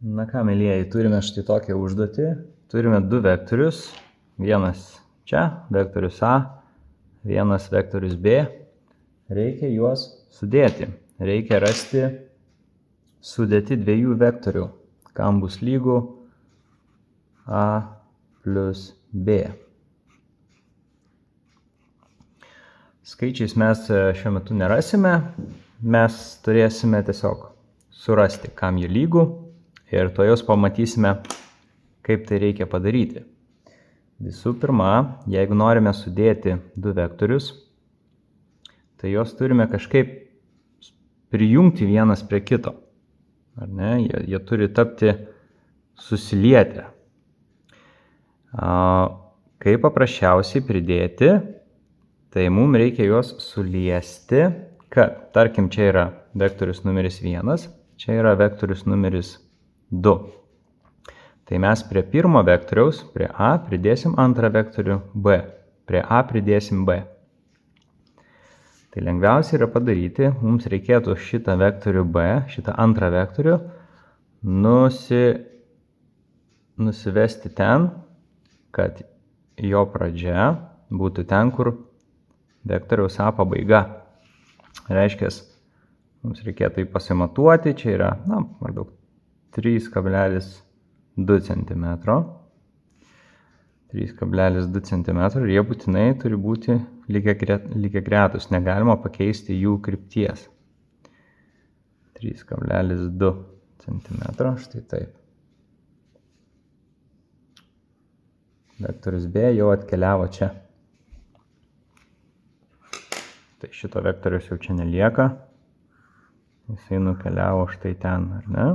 Na ką, mėlyjeji, turime štai tokią užduotį. Turime du vektorius. Vienas čia, vektorius A, vienas vektorius B. Reikia juos sudėti. Reikia rasti sudėti dviejų vektorių, kam bus lygu A plus B. Skaičiais mes šiuo metu nerasime. Mes turėsime tiesiog surasti, kam jie lygu. Ir to jos pamatysime, kaip tai reikia padaryti. Visų pirma, jeigu norime sudėti du vektorius, tai jos turime kažkaip prijungti vienas prie kito. Ar ne? Jie turi tapti susilietę. Kaip paprasčiausiai pridėti, tai mums reikia juos suliesti, kad, tarkim, čia yra vektorius numeris 1, čia yra vektorius numeris 2. Tai mes prie pirmo vektoriaus, prie A, pridėsim antrą vektorių B. Prie A pridėsim B. Tai lengviausia yra padaryti, mums reikėtų šitą vektorių B, šitą antrą vektorių, nusivesti ten, kad jo pradžia būtų ten, kur vektoriaus A pabaiga. Reiškia, mums reikėtų pasimatuoti, čia yra, maždaug 3,2 cm. 3,2 cm ir jie būtinai turi būti lygiagretūs, negalima pakeisti jų krypties. 3,2 cm, štai taip. Vektorius B jau atkeliavo čia. Tai šito vektorius jau čia nelieka. Jisai nukeliavo štai ten, ar ne?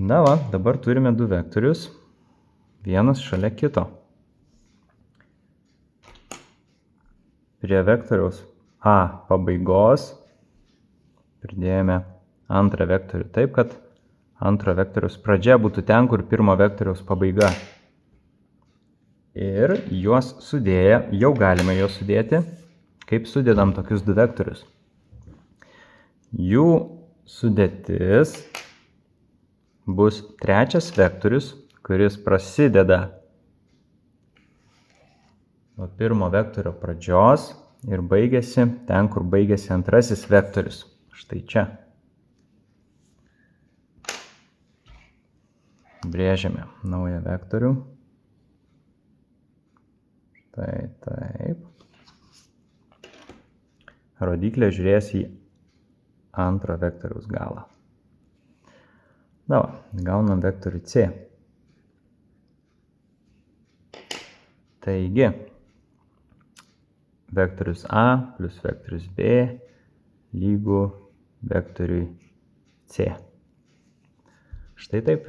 Na va, dabar turime du vektorius, vienas šalia kito. Prie vektoriaus A pabaigos pridėjome antrą vektorių taip, kad antro vektoriaus pradžia būtų ten, kur pirmo vektoriaus pabaiga. Ir juos sudėję, jau galime juos sudėti, kaip sudedam tokius du vektorius. Jų sudėtis bus trečias vektorius, kuris prasideda nuo pirmo vektorio pradžios ir baigėsi ten, kur baigėsi antrasis vektorius. Štai čia. Brėžiame naują vektorių. Štai taip. Rodiklė žiūrės į antro vektoriaus galą. Na va, gaunam vektorių C. Taigi, vektorius A plus vektorius B lygu vektoriui C. Štai taip.